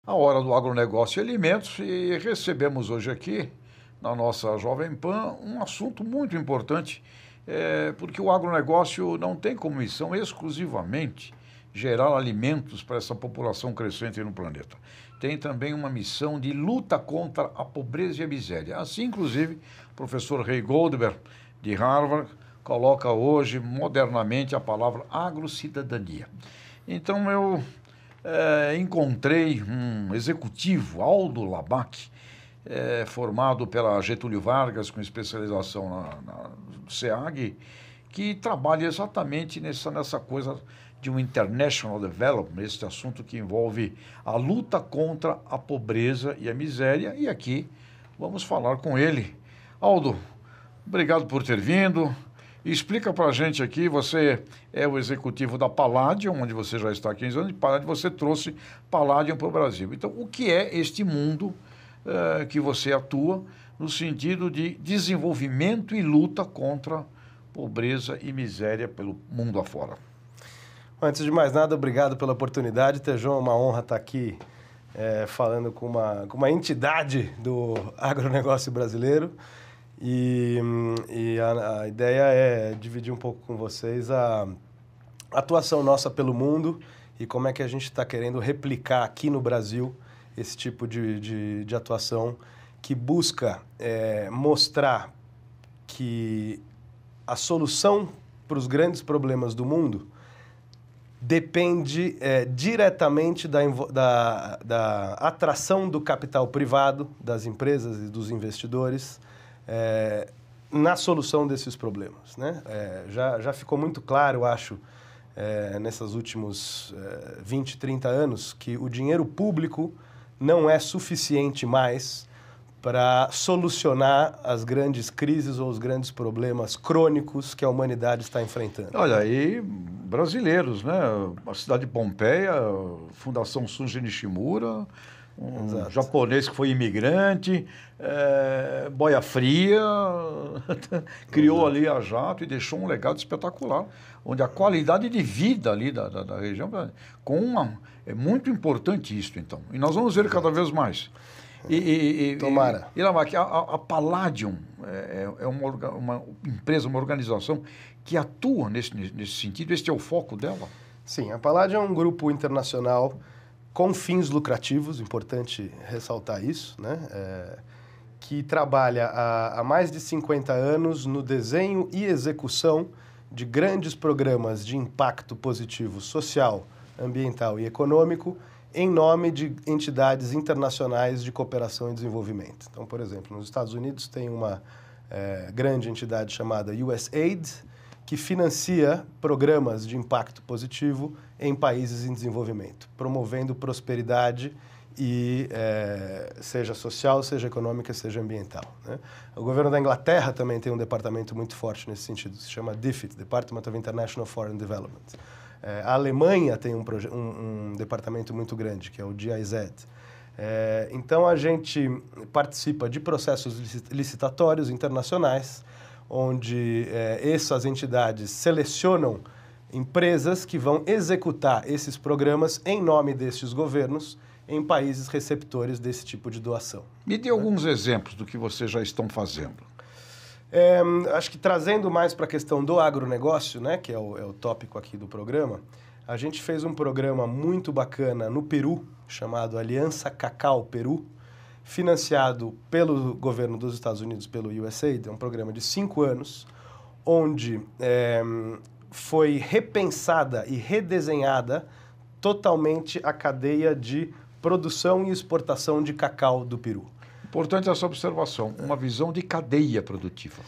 a hora do agronegócio e alimentos, e recebemos hoje aqui, na nossa Jovem Pan, um assunto muito importante, porque o agronegócio não tem como missão exclusivamente gerar alimentos para essa população crescente no planeta. Tem também uma missão de luta contra a pobreza e a miséria. Assim, inclusive, o professor Ray Goldberg, de Harvard, coloca hoje, modernamente, a palavra agrocidadania. Então, eu encontrei um executivo, Aldo Labak, formado pela Getúlio Vargas, com especialização na SEAG, que trabalha exatamente nessa coisa de um International Development, esse assunto que envolve a luta contra a pobreza e a miséria. E aqui vamos falar com ele. Aldo, obrigado por ter vindo. Explica para a gente aqui, você é o executivo da Palladium, onde você já está há 15 anos, e Palladium, você trouxe Palladium para o Brasil. Então, o que é este mundo que você atua no sentido de desenvolvimento e luta contra pobreza e miséria pelo mundo afora? Antes de mais nada, obrigado pela oportunidade, Tejon. É uma honra estar aqui falando com uma entidade do agronegócio brasileiro. E a ideia é dividir um pouco com vocês a atuação nossa pelo mundo e como é que a gente está querendo replicar aqui no Brasil esse tipo de atuação que busca mostrar que a solução para os grandes problemas do mundo depende diretamente da atração do capital privado, das empresas e dos investidores na solução desses problemas, né? Já ficou muito claro, eu acho, nesses últimos 20, 30 anos, que o dinheiro público não é suficiente mais para solucionar as grandes crises ou os grandes problemas crônicos que a humanidade está enfrentando. Olha, aí brasileiros, né? A cidade de Pompeia, Fundação Sunji Nishimura, um japonês que foi imigrante, boia fria, criou ali a Jato e deixou um legado espetacular, onde a qualidade de vida ali da região, é muito importante isso, então. E nós vamos ver cada vez mais. Tomara. E Labak, a Palladium é uma empresa, uma organização que atua nesse sentido. Este é o foco dela? Sim, a Palladium é um grupo internacional com fins lucrativos, importante ressaltar isso, né? Que trabalha há mais de 50 anos no desenho e execução de grandes programas de impacto positivo social, ambiental e econômico em nome de entidades internacionais de cooperação e desenvolvimento. Então, por exemplo, nos Estados Unidos tem uma grande entidade chamada USAID, que financia programas de impacto positivo em países em desenvolvimento, promovendo prosperidade e seja social, seja econômica, seja ambiental, né? O governo da Inglaterra também tem um departamento muito forte nesse sentido, se chama DFID, Department of International Foreign Development. A Alemanha tem um departamento muito grande, que é o GIZ. Então, a gente participa de processos licitatórios internacionais, onde essas entidades selecionam empresas que vão executar esses programas em nome desses governos em países receptores desse tipo de doação. Me dê alguns exemplos do que vocês já estão fazendo. Acho que trazendo mais para a questão do agronegócio, né, que é o tópico aqui do programa, a gente fez um programa muito bacana no Peru, chamado Aliança Cacau Peru, financiado pelo governo dos Estados Unidos, pelo USAID. É um programa de 5 anos, onde foi repensada e redesenhada totalmente a cadeia de produção e exportação de cacau do Peru. Importante essa observação, uma visão de cadeia produtiva.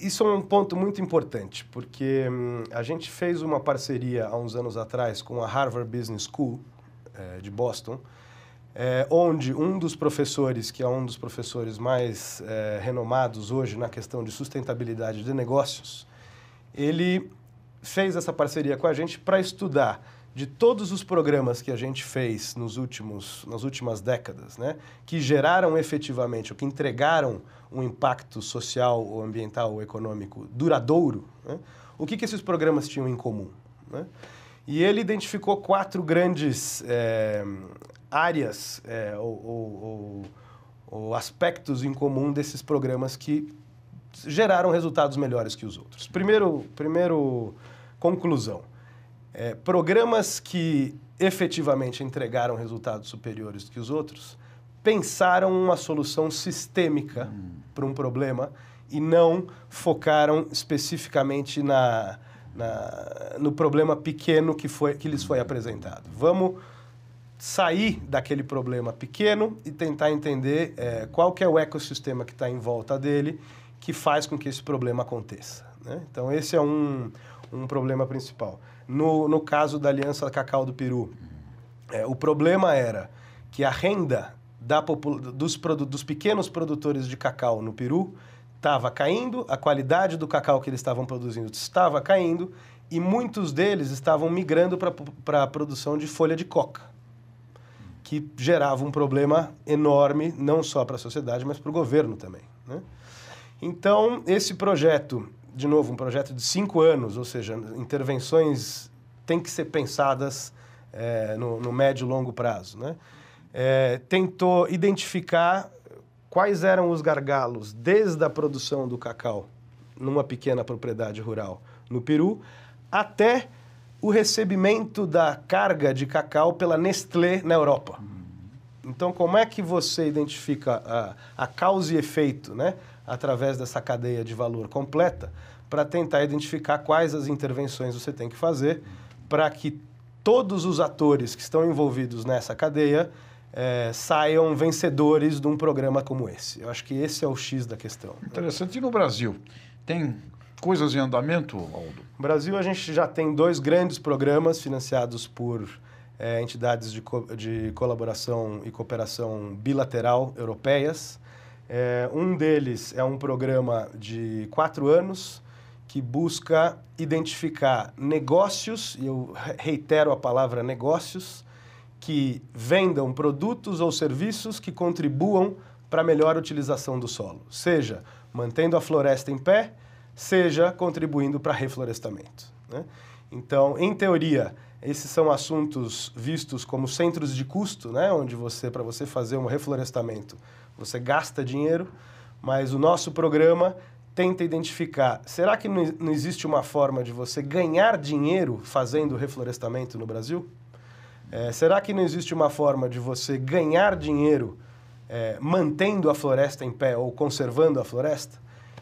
Isso é um ponto muito importante, porque a gente fez uma parceria há uns anos atrás com a Harvard Business School, de Boston, onde um dos professores, que é um dos professores mais renomados hoje na questão de sustentabilidade de negócios, ele fez essa parceria com a gente para estudar de todos os programas que a gente fez nas últimas décadas, né, que geraram efetivamente, ou que entregaram um impacto social, ou ambiental, ou econômico duradouro, né, o que esses programas tinham em comum, né? E ele identificou 4 grandes áreas ou aspectos em comum desses programas que geraram resultados melhores que os outros. Primeiro conclusão. Programas que efetivamente entregaram resultados superiores que os outros pensaram uma solução sistêmica para um problema e não focaram especificamente no problema pequeno que lhes foi apresentado. Vamos sair daquele problema pequeno e tentar entender qual que é o ecossistema que está em volta dele que faz com que esse problema aconteça, né? Então, esse é um problema principal. No caso da Aliança Cacau do Peru, o problema era que a renda dos pequenos produtores de cacau no Peru estava caindo, a qualidade do cacau que eles estavam produzindo estava caindo e muitos deles estavam migrando para a produção de folha de coca, que gerava um problema enorme, não só para a sociedade, mas para o governo também, né? Então, esse projeto, de novo, um projeto de 5 anos, ou seja, intervenções têm que ser pensadas no médio e longo prazo, né? Tentou identificar quais eram os gargalos desde a produção do cacau numa pequena propriedade rural no Peru até o recebimento da carga de cacau pela Nestlé na Europa. Então, como é que você identifica a causa e efeito, né, através dessa cadeia de valor completa, para tentar identificar quais as intervenções você tem que fazer para que todos os atores que estão envolvidos nessa cadeia saiam vencedores de um programa como esse. Eu acho que esse é o X da questão. Interessante. E no Brasil? Tem coisas em andamento, Aldo? No Brasil, a gente já tem 2 grandes programas financiados por entidades de colaboração e cooperação bilateral europeias. Um deles é um programa de 4 anos que busca identificar negócios, e eu reitero a palavra negócios, que vendam produtos ou serviços que contribuam para a melhor utilização do solo, seja mantendo a floresta em pé, seja contribuindo para reflorestamento, né? Então, em teoria, esses são assuntos vistos como centros de custo, né? Onde para você fazer um reflorestamento, você gasta dinheiro, mas o nosso programa tenta identificar, será que não existe uma forma de você ganhar dinheiro fazendo reflorestamento no Brasil? Será que não existe uma forma de você ganhar dinheiro mantendo a floresta em pé ou conservando a floresta?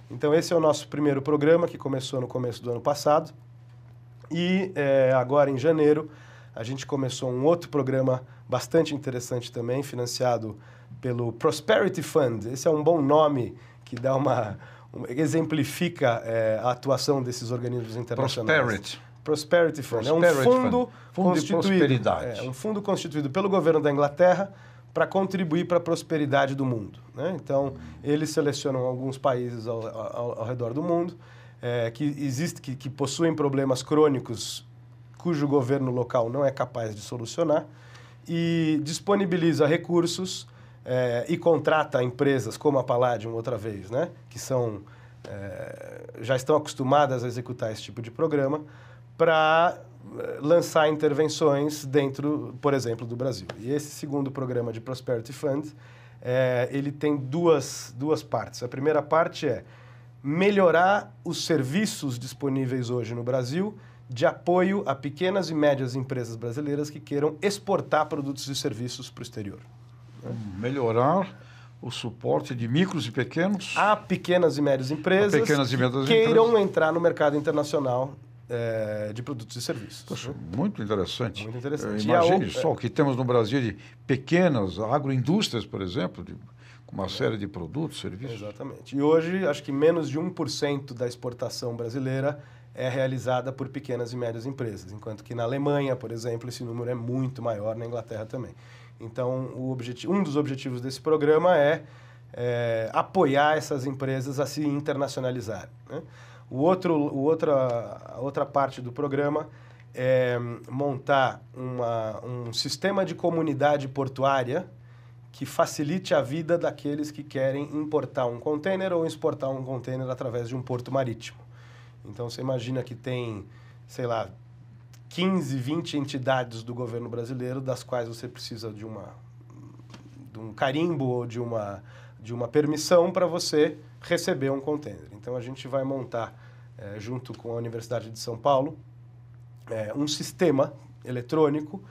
Então, esse é o nosso primeiro programa, que começou no começo do ano passado. E agora, em janeiro, a gente começou um outro programa bastante interessante também, financiado pelo Prosperity Fund. Esse é um bom nome que dá exemplifica a atuação desses organismos internacionais. Prosperity Fund. É um fundo constituído, um fundo constituído pelo governo da Inglaterra para contribuir para a prosperidade do mundo, né? Então, eles selecionam alguns países ao redor do mundo que possuem problemas crônicos cujo governo local não é capaz de solucionar e disponibiliza recursos e contrata empresas como a Palladium outra vez, né? Que já estão acostumadas a executar esse tipo de programa para lançar intervenções dentro, por exemplo, do Brasil. E esse segundo programa de Prosperity Fund, ele tem duas partes. A primeira parte é melhorar os serviços disponíveis hoje no Brasil de apoio a pequenas e médias empresas brasileiras que queiram exportar produtos e serviços para o exterior. Melhorar o suporte de micros e pequenos... a pequenas e médias empresas que queiram entrar no mercado internacional de produtos e serviços. Poxa, muito interessante. Muito interessante. Imagine só o que temos no Brasil de pequenas agroindústrias, por exemplo, com uma série de produtos, serviços. Exatamente. E hoje, acho que menos de 1% da exportação brasileira é realizada por pequenas e médias empresas, enquanto que na Alemanha, por exemplo, esse número é muito maior, na Inglaterra também. Então, um dos objetivos desse programa é apoiar essas empresas a se internacionalizarem, né? A outra parte do programa é montar um sistema de comunidade portuária que facilite a vida daqueles que querem importar um container ou exportar um container através de um porto marítimo. Então, você imagina que tem, sei lá, 15, 20 entidades do governo brasileiro, das quais você precisa de um carimbo ou de uma permissão para você receber um container. Então, a gente vai montar, junto com a Universidade de São Paulo, um sistema eletrônico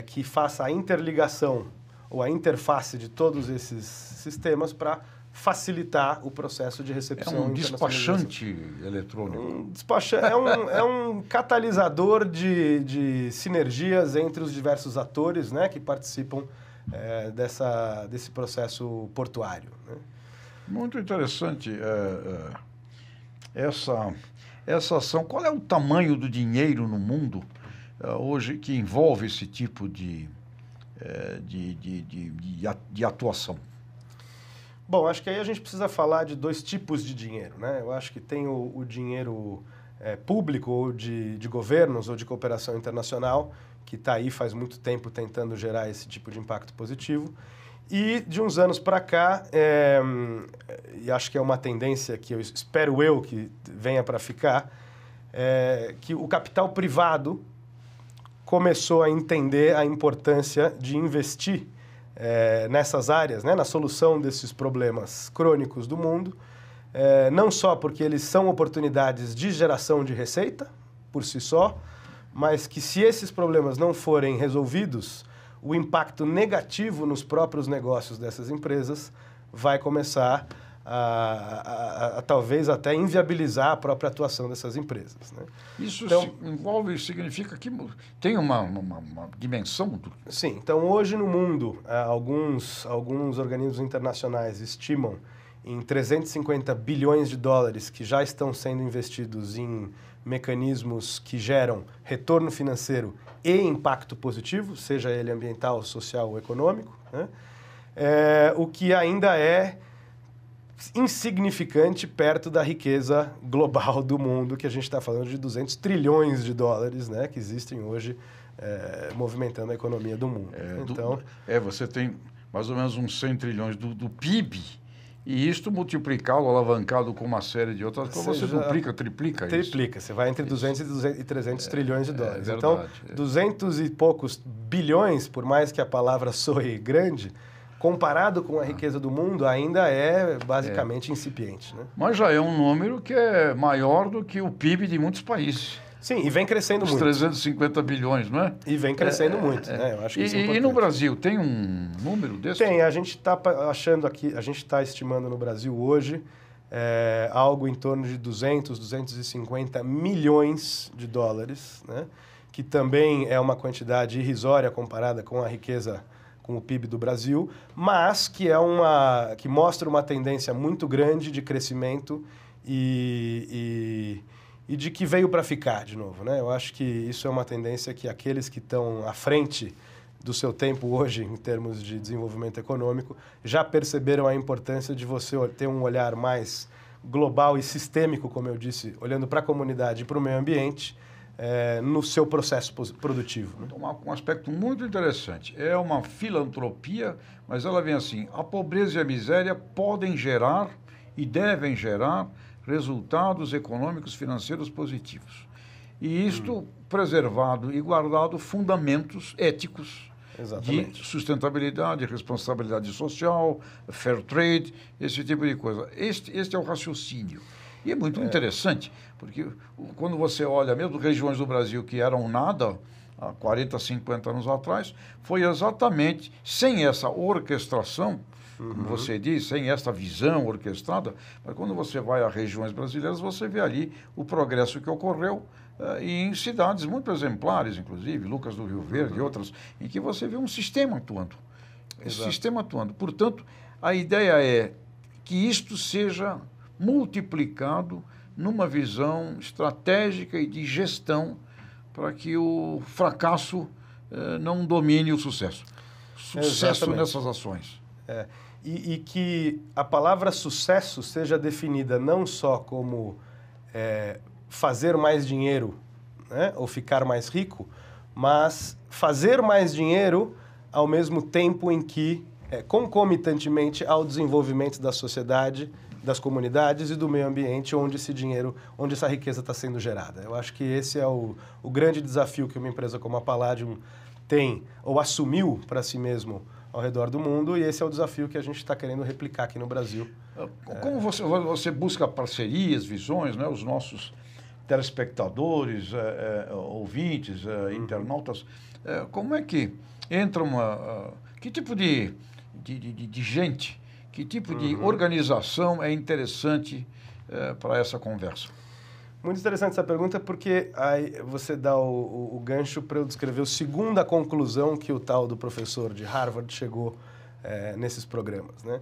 que faça a interligação ou a interface de todos esses sistemas para facilitar o processo de recepção. É um despachante eletrônico. É um catalisador de sinergias entre os diversos atores, né, que participam desse processo portuário, né? Muito interessante essa ação. Qual é o tamanho do dinheiro no mundo hoje que envolve esse tipo de atuação? Bom, acho que aí a gente precisa falar de dois tipos de dinheiro, né? Eu acho que tem o dinheiro público ou de governos ou de cooperação internacional, que está aí faz muito tempo tentando gerar esse tipo de impacto positivo. E de uns anos para cá, e acho que é uma tendência que eu espero que venha para ficar, que o capital privado começou a entender a importância de investir nessas áreas, né, na solução desses problemas crônicos do mundo, não só porque eles são oportunidades de geração de receita por si só, mas que se esses problemas não forem resolvidos, o impacto negativo nos próprios negócios dessas empresas vai começar a talvez até inviabilizar a própria atuação dessas empresas, né? Isso significa que tem uma dimensão? Sim, então hoje no mundo, alguns organismos internacionais estimam em 350 bilhões de dólares que já estão sendo investidos em mecanismos que geram retorno financeiro e impacto positivo, seja ele ambiental, social ou econômico, né? O que ainda é insignificante perto da riqueza global do mundo, que a gente está falando de 200 trilhões de dólares, né, que existem hoje movimentando a economia do mundo. Você tem mais ou menos uns 100 trilhões do PIB, e isto multiplicado, alavancado com uma série de outras coisas, você duplica, triplica isso. Triplica, você vai entre 200 e 300 trilhões de dólares. Verdade, então, 200 e poucos bilhões, por mais que a palavra soe grande, comparado com a riqueza do mundo, ainda é basicamente incipiente, né? Mas já é um número que é maior do que o PIB de muitos países. Sim, e vem crescendo muito. 350 bilhões, não é? E vem crescendo muito, né? Eu acho que isso é importante. E no Brasil, tem um número desse? Tem, a gente está achando aqui, a gente está estimando no Brasil hoje algo em torno de 250 milhões de dólares, né? Que também é uma quantidade irrisória comparada com a riqueza, com o PIB do Brasil, mas que que mostra uma tendência muito grande de crescimento e de que veio para ficar de novo, né? Eu acho que isso é uma tendência que aqueles que estão à frente do seu tempo hoje, em termos de desenvolvimento econômico, já perceberam a importância de você ter um olhar mais global e sistêmico, como eu disse, olhando para a comunidade e para o meio ambiente, no seu processo produtivo, né? Um aspecto muito interessante. É uma filantropia, mas ela vem assim: a pobreza e a miséria podem gerar e devem gerar resultados econômicos financeiros positivos. E isto preservado e guardado fundamentos éticos. Exatamente. De sustentabilidade, responsabilidade social, fair trade, esse tipo de coisa. Este é o raciocínio. E é muito interessante, porque quando você olha mesmo regiões do Brasil que eram nada há 40, 50 anos atrás, foi exatamente sem essa orquestração, como você diz, sem essa visão orquestrada, mas quando você vai a regiões brasileiras, você vê ali o progresso que ocorreu em cidades muito exemplares, inclusive, Lucas do Rio Verde e outras, em que você vê um sistema atuando. Esse sistema atuando. Portanto, a ideia é que isto seja multiplicado numa visão estratégica e de gestão para que o fracasso não domine o sucesso. Sucesso nessas ações. E que a palavra sucesso seja definida não só como fazer mais dinheiro, né, ou ficar mais rico, mas fazer mais dinheiro ao mesmo tempo em que, concomitantemente ao desenvolvimento da sociedade, das comunidades e do meio ambiente onde esse dinheiro, onde essa riqueza está sendo gerada. Eu acho que esse é o grande desafio que uma empresa como a Palladium tem ou assumiu para si mesmo ao redor do mundo, e esse é o desafio que a gente está querendo replicar aqui no Brasil. Como você busca parcerias, visões, né? Os nossos telespectadores, ouvintes, internautas, como é que entra que tipo de gente, que tipo de organização é interessante para essa conversa? Muito interessante essa pergunta, porque aí você dá o gancho para eu descrever a segunda conclusão que o tal do professor de Harvard chegou nesses programas, né?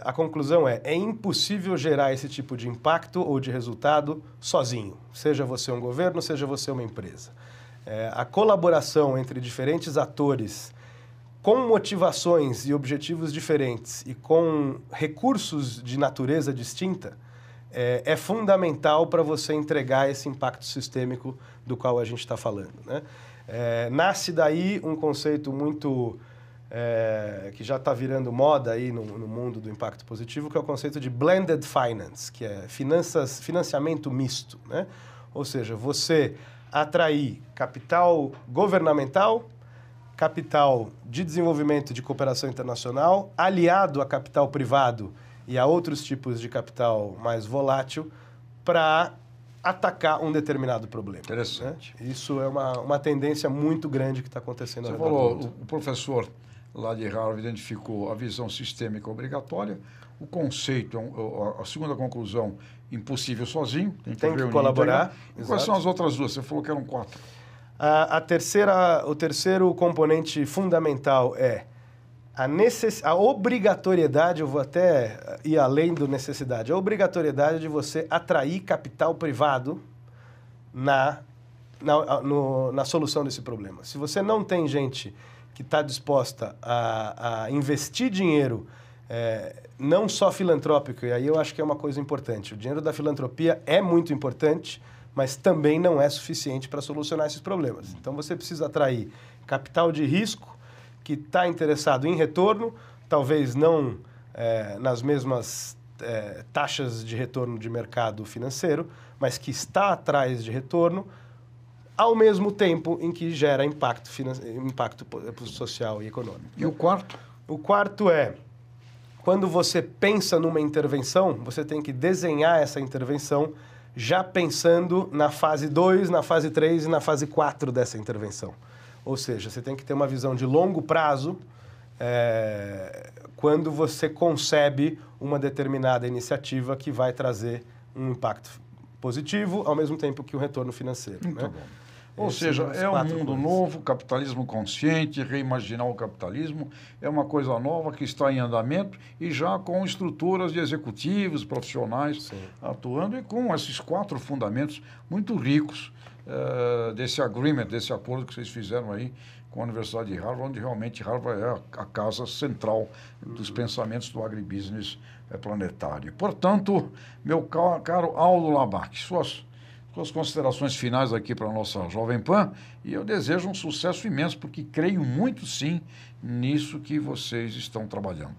A conclusão é impossível gerar esse tipo de impacto ou de resultado sozinho, seja você um governo, seja você uma empresa. A colaboração entre diferentes atores com motivações e objetivos diferentes e com recursos de natureza distinta é fundamental para você entregar esse impacto sistêmico do qual a gente está falando, né? Nasce daí um conceito muito que já está virando moda aí no mundo do impacto positivo, que é o conceito de blended finance, que é financiamento misto, né? Ou seja, você atrair capital governamental, capital de desenvolvimento de cooperação internacional, aliado a capital privado e a outros tipos de capital mais volátil para atacar um determinado problema. Interessante. Né? Isso é uma tendência muito grande que está acontecendo Você agora. falou, o professor lá de Harvard identificou a visão sistêmica obrigatória, o conceito, a segunda conclusão, impossível sozinho, tem que colaborar. E quais são as outras duas? Você falou que eram 4. O terceiro componente fundamental é a obrigatoriedade, eu vou até ir além do necessidade, a obrigatoriedade de você atrair capital privado na solução desse problema. Se você não tem gente que está disposta a investir dinheiro, não só filantrópico, e aí eu acho que é uma coisa importante, o dinheiro da filantropia é muito importante, mas também não é suficiente para solucionar esses problemas. Então você precisa atrair capital de risco, que está interessado em retorno, talvez não nas mesmas taxas de retorno de mercado financeiro, mas que está atrás de retorno, ao mesmo tempo em que gera impacto social e econômico. E o quarto? O quarto é, quando você pensa numa intervenção, você tem que desenhar essa intervenção já pensando na fase 2, na fase 3 e na fase 4 dessa intervenção. Ou seja, você tem que ter uma visão de longo prazo quando você concebe uma determinada iniciativa que vai trazer um impacto positivo, ao mesmo tempo que um retorno financeiro. Muito né? bom. Ou seja, é um mundo novo, capitalismo consciente, reimaginar o capitalismo, é uma coisa nova que está em andamento e já com estruturas de executivos, profissionais atuando e com esses 4 fundamentos muito ricos desse agreement, desse acordo que vocês fizeram aí com a Universidade de Harvard, onde realmente Harvard é a casa central dos pensamentos do agribusiness planetário. Portanto, meu caro Aldo Labak, suas considerações finais aqui para a nossa Jovem Pan, e eu desejo um sucesso imenso, porque creio muito sim nisso que vocês estão trabalhando.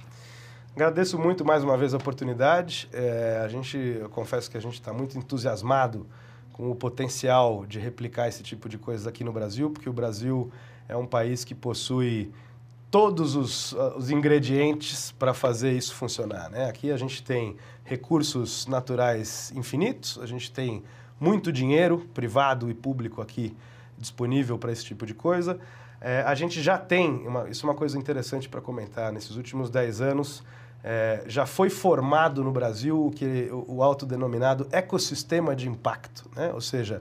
Agradeço muito mais uma vez a oportunidade. Eu confesso que a gente está muito entusiasmado com o potencial de replicar esse tipo de coisa aqui no Brasil, porque o Brasil é um país que possui todos os ingredientes para fazer isso funcionar, né? Aqui a gente tem recursos naturais infinitos, a gente tem muito dinheiro privado e público aqui disponível para esse tipo de coisa. A gente já tem, isso é uma coisa interessante para comentar, nesses últimos 10 anos, já foi formado no Brasil o autodenominado ecossistema de impacto, né? Ou seja,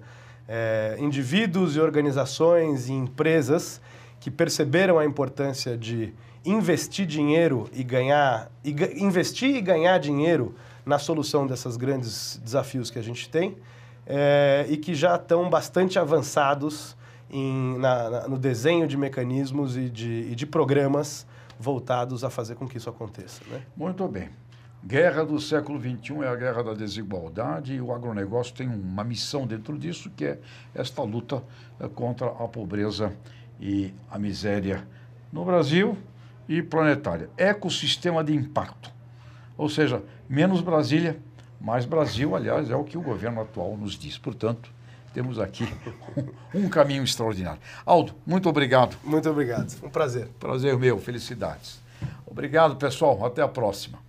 indivíduos e organizações e empresas que perceberam a importância de investir dinheiro investir e ganhar dinheiro na solução desses grandes desafios que a gente tem, e que já estão bastante avançados no desenho de mecanismos e de programas voltados a fazer com que isso aconteça, né? Muito bem. Guerra do século XXI é a guerra da desigualdade, e o agronegócio tem uma missão dentro disso, que é esta luta contra a pobreza e a miséria no Brasil e planetária. Ecossistema de impacto. Ou seja, menos Brasília, mais Brasil, aliás, é o que o governo atual nos diz. Portanto, temos aqui um caminho extraordinário. Aldo, muito obrigado. Muito obrigado. Um prazer. Prazer meu, felicidades. Obrigado, pessoal. Até a próxima.